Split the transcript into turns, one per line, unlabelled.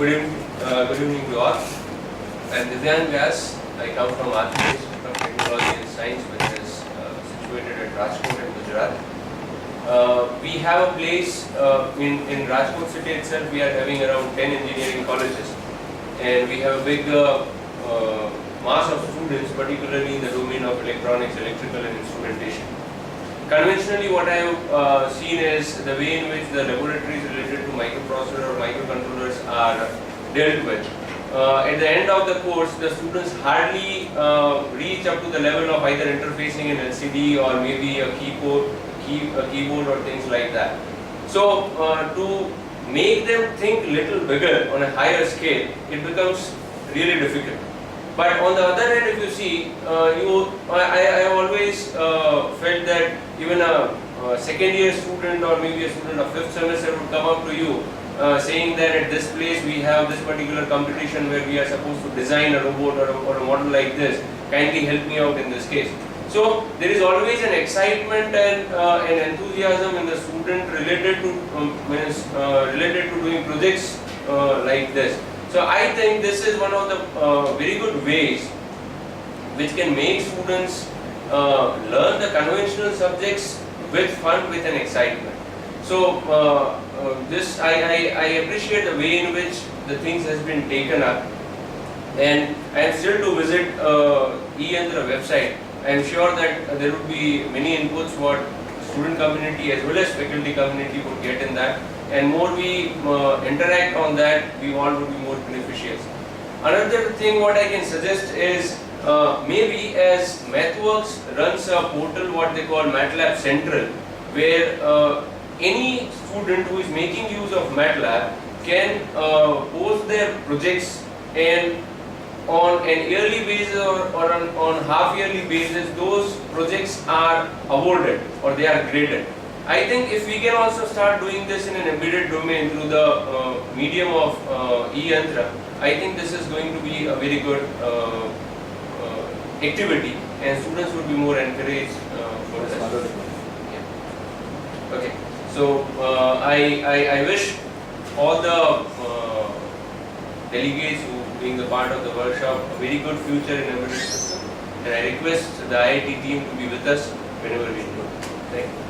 Good evening to all. I'm Divyan Vyas. I come from Aarti Institute of Technology and Science, which is situated at Rajkot in Gujarat. We have a place in Rajkot city itself. We are having around 10 engineering colleges, and we have a big mass of students, particularly in the domain of electronics, electrical, and instrumentation. Conventionally, what I have seen is the way in which the laboratories related to microprocessor or microcontrollers are dealt with. At the end of the course, the students hardly reach up to the level of either interfacing an LCD or maybe a keyboard or things like that. So, to make them think little bigger on a higher scale, it becomes really difficult. But on the other hand, if you see, I have always felt that even a second year student or maybe a student of 5th semester would come up to you saying that at this place we have this particular competition where we are supposed to design a robot or a model like this. Kindly help me out in this case. So there is always an excitement and an enthusiasm in the student related to doing projects like this. So I think this is one of the very good ways which can make students learn the conventional subjects with fun, with an excitement. So this I appreciate the way in which the things has been taken up, and I am still to visit eYantra website. I am sure that there would be many inputs what student community as well as faculty community would get in that, and more we interact on that, we all would be more beneficial. Another thing what I can suggest is maybe as MathWorks runs a portal what they call MATLAB Central, where any student who is making use of MATLAB can post their projects, and on an yearly basis or on half-yearly basis, those projects are awarded or they are graded. I think if we can also start doing this in an embedded domain through the medium of eYantra, I think this is going to be a very good activity, and students would be more encouraged for this. Yeah. Okay. So I wish all the delegates who being the part of the workshop a very good future in embedded system, and I request the IIT team to be with us whenever we do. Thank you.